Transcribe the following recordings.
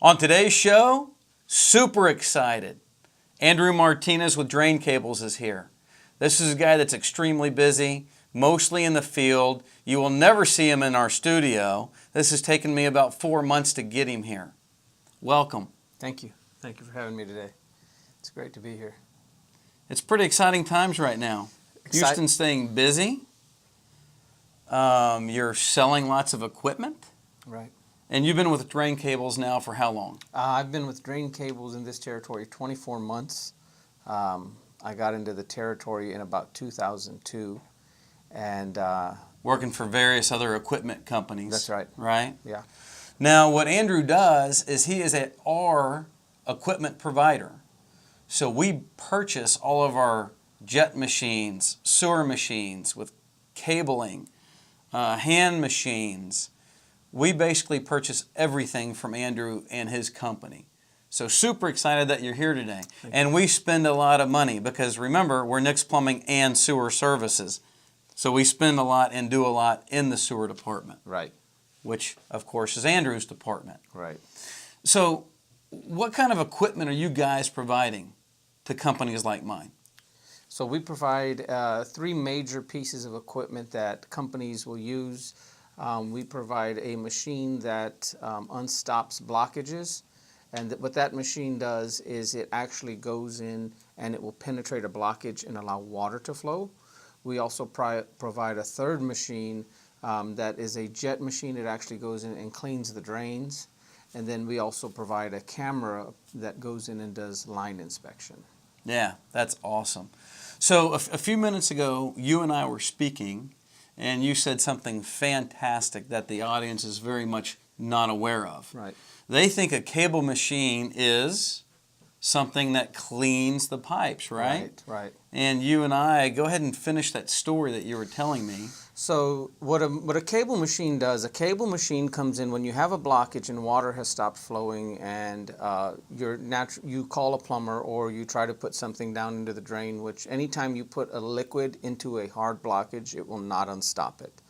On today's show, super excited. Andrew Martinez with DrainCables is here. This is a guy that's extremely busy, mostly in the field. You will never see him in our studio. This has taken me about 4 months to get him here. Welcome. Thank you. Thank you for having me today. It's great to be here. It's pretty exciting times right now. Houston's staying busy. You're selling lots of equipment. Right. And you've been with DrainCables now for how long? I've been with DrainCables in this territory 24 months. I got into the territory in about 2002. And working for various other equipment companies. That's right. Right? Yeah. Now, what Andrew does is he is our equipment provider. So we purchase all of our jet machines, sewer machines with cabling, hand machines. We basically purchase everything from Andrew and his company. So super excited that you're here today. And we spend a lot of money because remember, we're Nick's Plumbing and Sewer Services. So we spend a lot and do a lot in the sewer department. Right. Which, of course, is Andrew's department. Right. So what kind of equipment are you guys providing to companies like mine? So we provide 3 major pieces of equipment that companies will use. We provide a machine that unstops blockages. And what that machine does is it actually goes in and it will penetrate a blockage and allow water to flow. We also provide a third machine that is a jet machine. It actually goes in and cleans the drains. And then we also provide a camera that goes in and does line inspection. Yeah, that's awesome. So a few minutes ago, you and I were speaking, and you said something fantastic that the audience is very much not aware of. Right. They think a cable machine is something that cleans the pipes, right? Right. And you and I, go ahead and finish that story that you were telling me. So what a cable machine does, a cable machine comes in when you have a blockage and water has stopped flowing and you call a plumber or you try to put something down into the drain, which anytime you put a liquid into a hard blockage, it will not unstop it.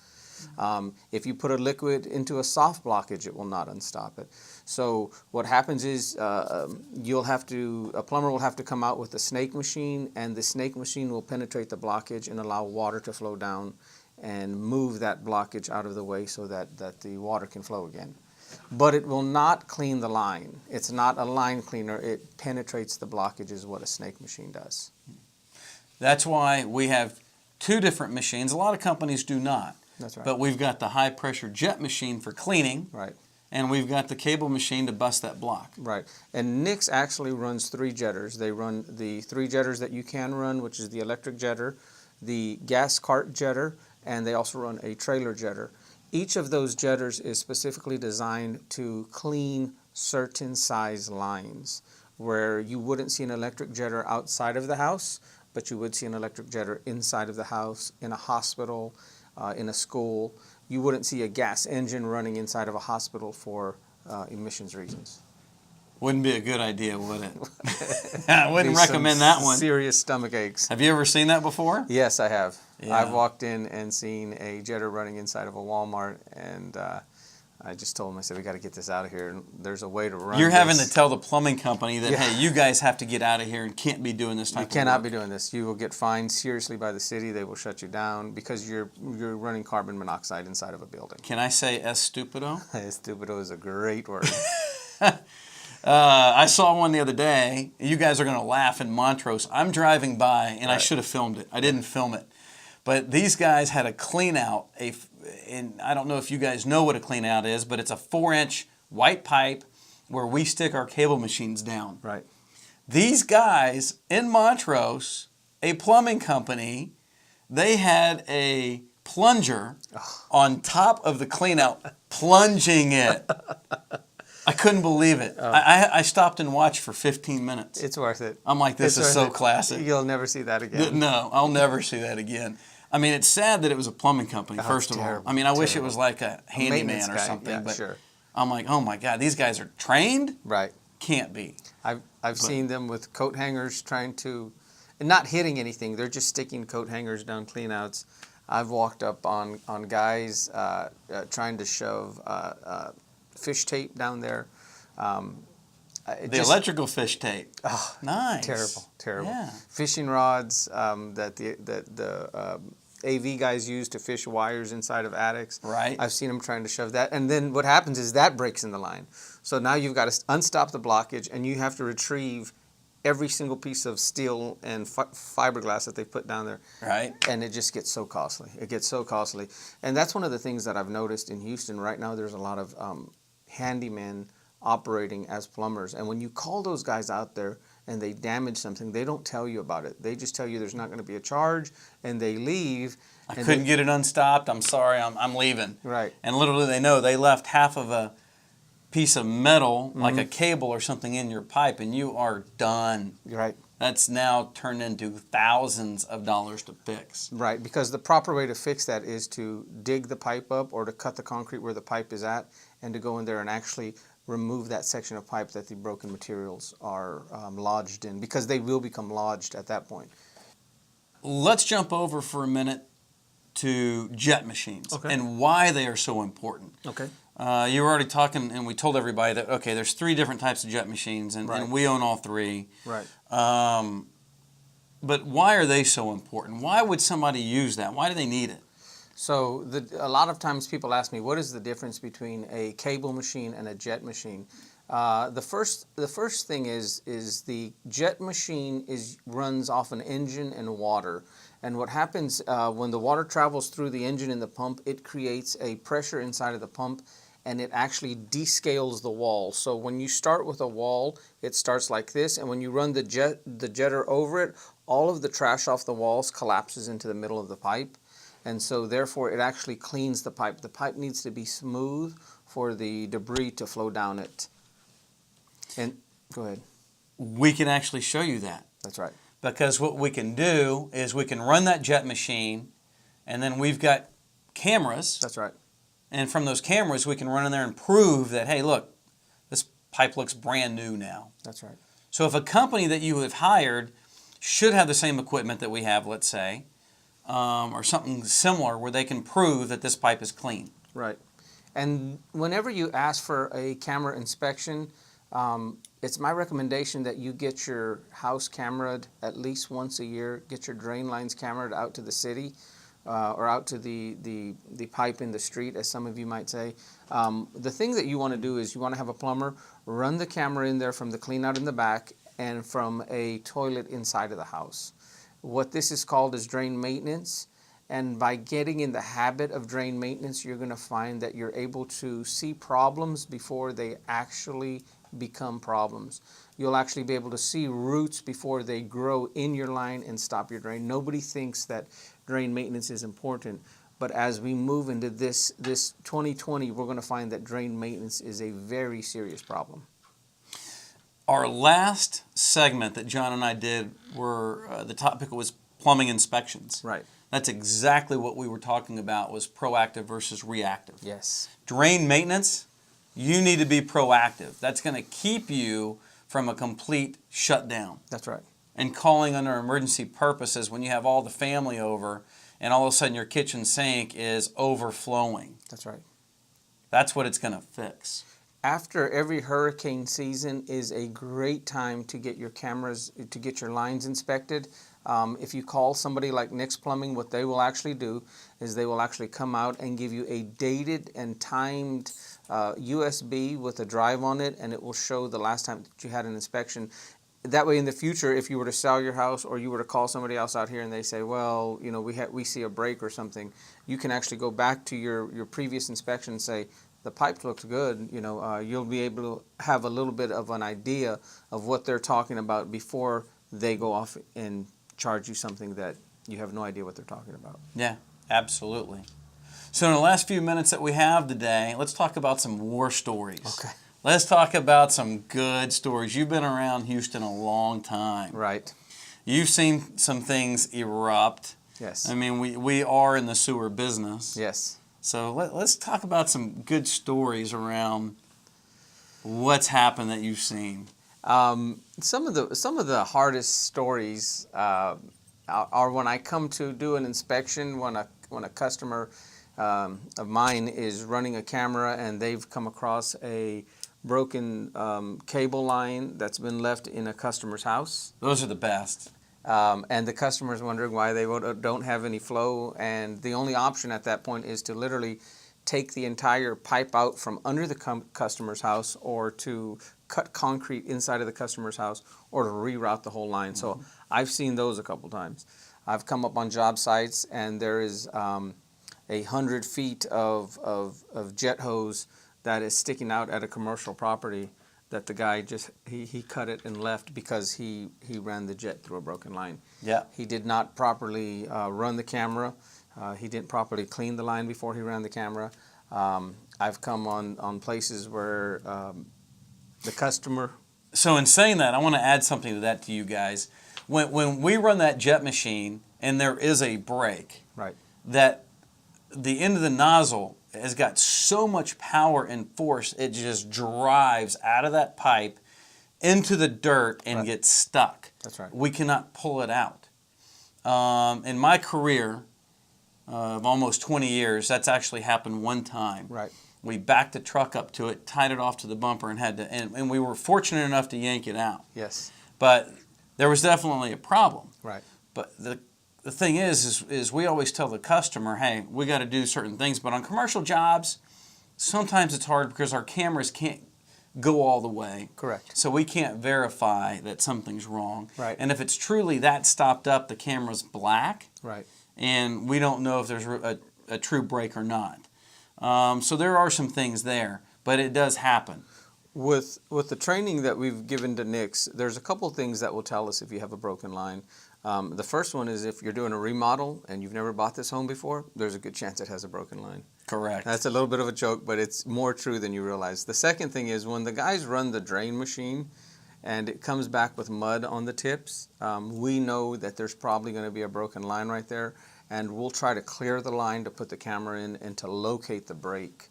If you put a liquid into a soft blockage, it will not unstop it. So what happens is a plumber will have to come out with a snake machine, and the snake machine will penetrate the blockage and allow water to flow down and move that blockage out of the way so that the water can flow again. But it will not clean the line. It's not a line cleaner. It penetrates the blockage is what a snake machine does. That's why we have 2 different machines. A lot of companies do not. That's right. But we've got the high pressure jet machine for cleaning. Right. And we've got the cable machine to bust that block. Right. And Nick's actually runs 3 jetters. They run the 3 jetters that you can run, which is the electric jetter, the gas cart jetter, and they also run a trailer jetter. Each of those jetters is specifically designed to clean certain size lines where you wouldn't see an electric jetter outside of the house, but you would see an electric jetter inside of the house, in a hospital, in a school. You wouldn't see a gas engine running inside of a hospital for emissions reasons. Wouldn't be a good idea, would it? I wouldn't recommend that one. Serious stomach aches. Have you ever seen that before? Yes, I have. Yeah. I've walked in and seen a jetter running inside of a Walmart, and I just told him, I said, we got to get this out of here. And there's a way to run You're this. having to tell the plumbing company that, Yeah. hey, you guys have to get out of here and can't be doing this type of work. You cannot be doing this. You will get fined seriously by the city. They will shut you down because you're running carbon monoxide inside of a building. Can I say stupido? Stupido is a great word. I saw one the other day. You guys are going to laugh in Montrose. I'm driving by, and I should have filmed it. I didn't film it. But these guys had a clean out, and I don't know if you guys know what a clean out is, but it's a 4-inch white pipe where we stick our cable machines down. Right. These guys in Montrose, a plumbing company, they had a plunger on top of the clean out, plunging it. I couldn't believe it. I stopped and watched for 15 minutes. It's worth it. I'm like, this is so classic. You'll never see that again. No, I'll never see that again. I mean, it's sad that it was a plumbing company, first of all. I mean, I wish it was like a handyman or something. Yeah, but sure. I'm like, oh my God, these guys are trained? Right. Can't be. I've seen them with coat hangers trying to, and not hitting anything. They're just sticking coat hangers down cleanouts. I've walked up on guys trying to shove fish tape down there. The electrical fish tape. Oh, Nice. terrible. Yeah. Fishing rods that the AV guys use to fish wires inside of attics. Right. I've seen them trying to shove that, and then what happens is that breaks in the line. So now you've got to unstop the blockage, and you have to retrieve every single piece of steel and fiberglass that they put down there. Right. And it just gets so costly. It gets so costly. And that's one of the things that I've noticed in Houston right now. There's a lot of handymen operating as plumbers. And when you call those guys out there and they damage something, they don't tell you about it. They just tell you there's not going to be a charge, and they leave. I couldn't get it unstopped. I'm sorry. I'm leaving. Right. And literally they know they left half of a piece of metal, like a cable or something, in your pipe, and you are done. Right. That's now turned into thousands of dollars to fix. Right, because the proper way to fix that is to dig the pipe up or to cut the concrete where the pipe is at, and to go in there and actually remove that section of pipe that the broken materials are lodged in, because they will become lodged at that point. Let's jump over for a minute to jet machines and why they are so important. Okay. You were already talking, and we told everybody that, okay, there's 3 different types of jet machines, and we own all 3. Right. But why are they so important? Why would somebody use that? Why do they need it? So a lot of times people ask me, what is the difference between a cable machine and a jet machine? The first thing is the jet machine runs off an engine and water. And what happens when the water travels through the engine and the pump, it creates a pressure inside of the pump, and it actually descales the wall. So when you start with a wall, it starts like this, and when you run the jetter over it, all of the trash off the walls collapses into the middle of the pipe. And so therefore it actually cleans the pipe. The pipe needs to be smooth for the debris to flow down it. And go ahead. We can actually show you that. That's right. Because what we can do is we can run that jet machine, and then we've got cameras. That's right. And from those cameras, we can run in there and prove that, hey, look, this pipe looks brand new now. That's right. So if a company that you have hired should have the same equipment that we have, let's say, or something similar where they can prove that this pipe is clean. Right. And whenever you ask for a camera inspection, it's my recommendation that you get your house cameraed at least once a year, get your drain lines cameraed out to the city, or out to the pipe in the street, as some of you might say. The thing that you want to do is you want to have a plumber run the camera in there from the clean out in the back and from a toilet inside of the house. What this is called is drain maintenance. And by getting in the habit of drain maintenance, you're going to find that you're able to see problems before they actually become problems. You'll actually be able to see roots before they grow in your line and stop your drain. Nobody thinks that drain maintenance is important, but as we move into this 2020, we're going to find that drain maintenance is a very serious problem. Our last segment that John and I did the topic was plumbing inspections. Right. That's exactly what we were talking about, was proactive versus reactive. Yes. Drain maintenance, you need to be proactive. That's going to keep you from a complete shutdown. That's right. And calling under emergency purposes when you have all the family over and all of a sudden your kitchen sink is overflowing. That's right. That's what it's going to fix. After every hurricane season is a great time to get your cameras, to get your lines inspected. If you call somebody like Nick's Plumbing, what they will actually do is they will actually come out and give you a dated and timed USB with a drive on it, and it will show the last time that you had an inspection. That way in the future, if you were to sell your house or you were to call somebody else out here and they say, well, you know, we see a break or something, you can actually go back to your previous inspection and say, the pipe looks good. You know, you'll be able to have a little bit of an idea of what they're talking about before they go off and charge you something that you have no idea what they're talking about. Yeah, absolutely. So in the last few minutes that we have today, let's talk about some war stories. Okay. Let's talk about some good stories. You've been around Houston a long time. Right. You've seen some things erupt. Yes. I mean, we are in the sewer business. Yes. So let's talk about some good stories around what's happened that you've seen. Some of the hardest stories are when I come to do an inspection, when a customer of mine is running a camera and they've come across a broken cable line that's been left in a customer's house. Those are the best. And the customer's wondering why they don't have any flow. And the only option at that point is to literally take the entire pipe out from under the customer's house, or to cut concrete inside of the customer's house, or to reroute the whole line. So I've seen those a couple times. I've come up on job sites and there is 100 feet of jet hose that is sticking out at a commercial property that the guy just, he cut it and left because he ran the jet through a broken line. Yeah. He did not properly run the camera. He didn't properly clean the line before he ran the camera. I've come on places where the customer... So in saying that, I want to add something to that to you guys. When we run that jet machine and there is a break, Right. that the end of the nozzle has got so much power and force, it just drives out of that pipe into the dirt and Right. gets stuck. That's right. We cannot pull it out. In my career of almost 20 years, that's actually happened one time. Right. We backed the truck up to it, tied it off to the bumper, and had to, and we were fortunate enough to yank it out. Yes. But there was definitely a problem. Right. But the thing is we always tell the customer, hey, we got to do certain things. But on commercial jobs, sometimes it's hard because our cameras can't go all the way. Correct. So we can't verify that something's wrong. Right. And if it's truly that stopped up, the camera's black, Right. and we don't know if there's a true break or not. So there are some things there, but it does happen. With the training that we've given to Nix, there's a couple things that will tell us if you have a broken line. The first one is if you're doing a remodel and you've never bought this home before, there's a good chance it has a broken line. Correct. That's a little bit of a joke, but it's more true than you realize. The second thing is when the guys run the drain machine and it comes back with mud on the tips, we know that there's probably going to be a broken line right there, and we'll try to clear the line to put the camera in and to locate the break,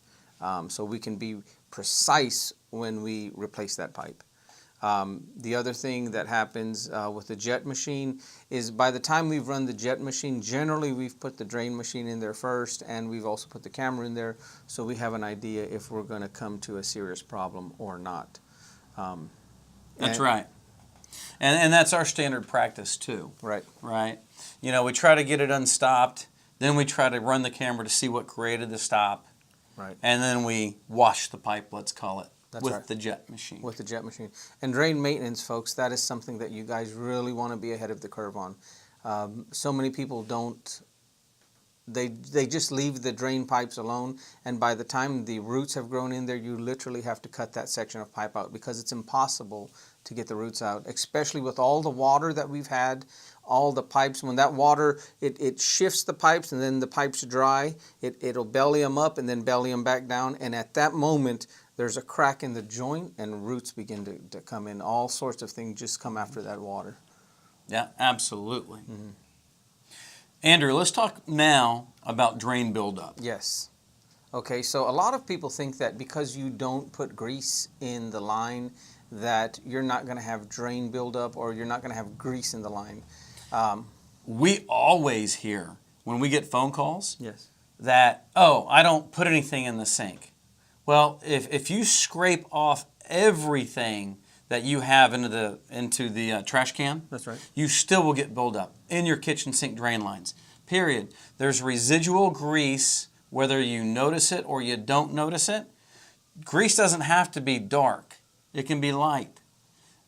so we can be precise when we replace that pipe. The other thing that happens with the jet machine is by the time we've run the jet machine, generally we've put the drain machine in there first, and we've also put the camera in there, so we have an idea if we're going to come to a serious problem or not. That's right. And that's our standard practice too. Right. Right. You know, we try to get it unstopped, then we try to run the camera to see what created the stop. Right. And then we wash the pipe, let's call it, That's with right. the jet machine. With the jet machine. And drain maintenance, folks, that is something that you guys really want to be ahead of the curve on. So many people don't, they just leave the drain pipes alone, and by the time the roots have grown in there, you literally have to cut that section of pipe out because it's impossible to get the roots out, especially with all the water that we've had, all the pipes. When that water, it shifts the pipes and then the pipes dry, it'll belly them up and then belly them back down, and at that moment, there's a crack in the joint and roots begin to come in. All sorts of things just come after that water. Yeah, absolutely. Mm-hmm. Andrew, let's talk now about drain buildup. Yes. Okay, so a lot of people think that because you don't put grease in the line that you're not going to have drain buildup or you're not going to have grease in the line. We always hear when we get phone calls Yes. that, oh, I don't put anything in the sink. Well, if you scrape off everything that you have into the trash can, That's right. you still will get buildup in your kitchen sink drain lines, period. There's residual grease, whether you notice it or you don't notice it. Grease doesn't have to be dark. It can be light.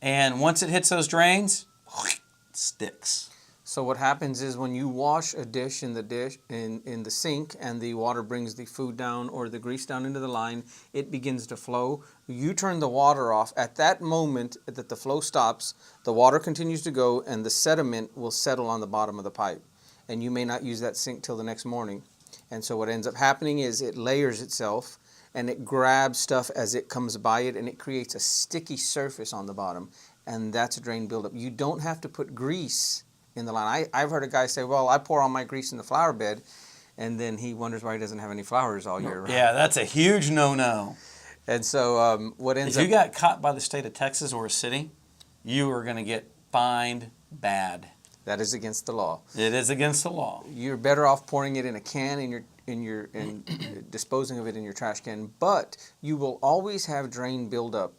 And once it hits those drains, it sticks. So what happens is when you wash a dish in the sink and the water brings the food down or the grease down into the line, it begins to flow. You turn the water off. At that moment that the flow stops, the water continues to go and the sediment will settle on the bottom of the pipe. And you may not use that sink till the next morning. And so what ends up happening is it layers itself and it grabs stuff as it comes by it and it creates a sticky surface on the bottom. And that's a drain buildup. You don't have to put grease in the line. I've heard a guy say, well, I pour all my grease in the flower bed, and then he wonders why he doesn't have any flowers all year round. Yeah, that's a huge no-no. And so what ends up... If you got caught by the state of Texas or a city, you are going to get fined bad. That is against the law. It is against the law. You're better off pouring it in a can and disposing of it in your trash can. But you will always have drain buildup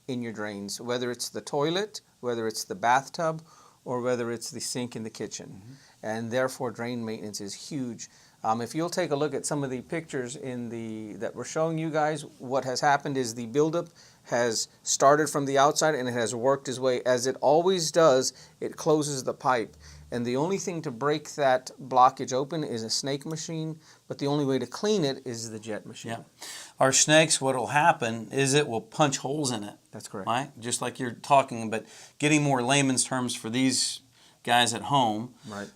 in your drains, whether it's the toilet, whether it's the bathtub, or whether it's the sink in the kitchen. And therefore, drain maintenance is huge. If you'll take a look at some of the pictures that we're showing you guys, what has happened is the buildup has started from the outside and it has worked its way. As it always does, it closes the pipe. And the only thing to break that blockage open is a snake machine, but the only way to clean it is the jet machine. Yeah. Our snakes, what will happen is it will punch holes in it. That's correct. Right? Just like you're talking, but getting more layman's terms for these guys at home. Right.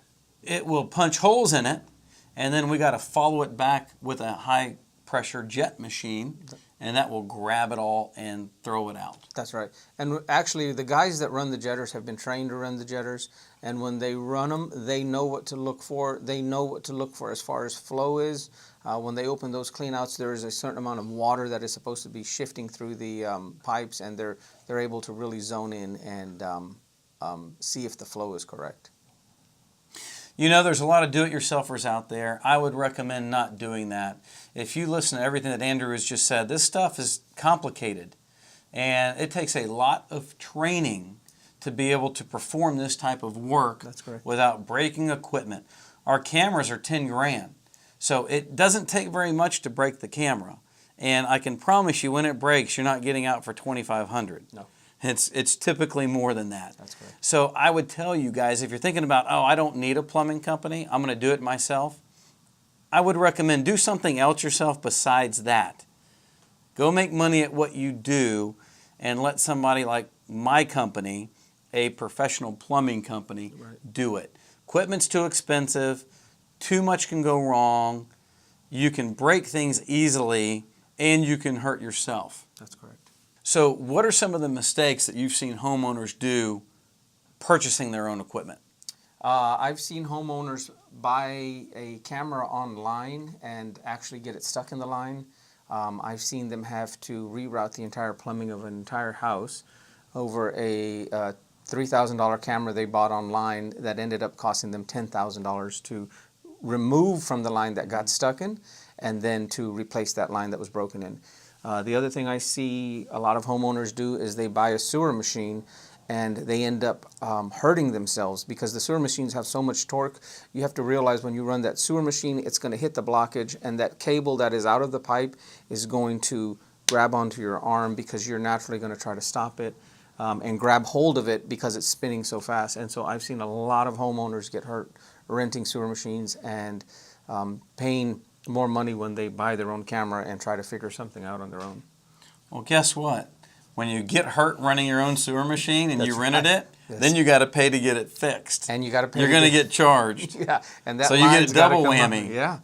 It will punch holes in it, and then we got to follow it back with a high pressure jet machine, and that will grab it all and throw it out. That's right. And actually, the guys that run the jetters have been trained to run the jetters, and when they run them, they know what to look for. They know what to look for as far as flow is. When they open those cleanouts, there is a certain amount of water that is supposed to be shifting through the pipes, and they're able to really zone in and see if the flow is correct. You know, there's a lot of do-it-yourselfers out there. I would recommend not doing that. If you listen to everything that Andrew has just said, this stuff is complicated, and it takes a lot of training to be able to perform this type of work. That's correct. Without breaking equipment. Our cameras are 10 grand, so it doesn't take very much to break the camera. And I can promise you, when it breaks, you're not getting out for $2,500. No. It's typically more than that. That's correct. So I would tell you guys, if you're thinking about, oh, I don't need a plumbing company, I'm going to do it myself, I would recommend do something else yourself besides that. Go make money at what you do and let somebody like my company, a professional plumbing company, do it. Equipment's too expensive, too much can go wrong, you can break things easily, and you can hurt yourself. That's correct. So what are some of the mistakes that you've seen homeowners do purchasing their own equipment? I've seen homeowners buy a camera online and actually get it stuck in the line. I've seen them have to reroute the entire plumbing of an entire house over a $3,000 camera they bought online that ended up costing them $10,000 to remove from the line that got stuck in and then to replace that line that was broken in. The other thing I see a lot of homeowners do is they buy a sewer machine and they end up hurting themselves because the sewer machines have so much torque. You have to realize when you run that sewer machine, it's going to hit the blockage, and that cable that is out of the pipe is going to grab onto your arm because you're naturally going to try to stop it and grab hold of it because it's spinning so fast. And so I've seen a lot of homeowners get hurt renting sewer machines and paying more money when they buy their own camera and try to figure something out on their own. Well, guess what? When you get hurt running your own sewer machine and you rented it, Yes. then you got to pay to get it fixed. And you got to pay. You're going to get charged. Yeah, and that So you get a line's gotta double come up. whammy. Yeah,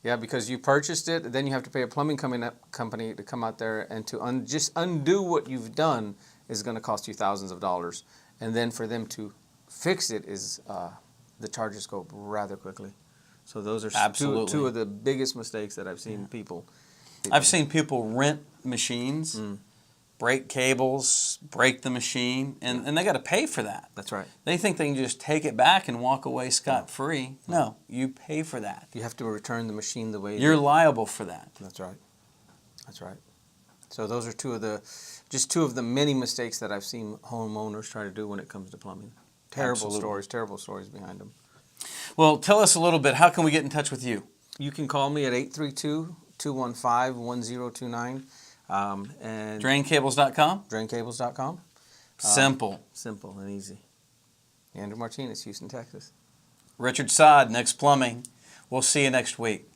yeah, because you purchased it, then you have to pay a plumbing company to come out there and to just undo what you've done is going to cost you thousands of dollars, and then for them to fix it is the charges go up rather quickly. So those are Absolutely. two of the biggest mistakes that I've seen people. I've seen people rent machines, break cables, break the machine, and they got to pay for that. That's right. They think they can just take it back and walk away scot-free. No, you pay for that. You have to return the machine the way You're liable for that. That's right. That's right. So those are two of the many mistakes that I've seen homeowners try to do when it comes to plumbing. Terrible stories behind them. Well, tell us a little bit. How can we get in touch with you? You can call me at 832-215-1029 and DrainCables.com? DrainCables.com. Simple. Simple and easy. Andrew Martinez, Houston, Texas. Richard Sod, Next Plumbing. We'll see you next week.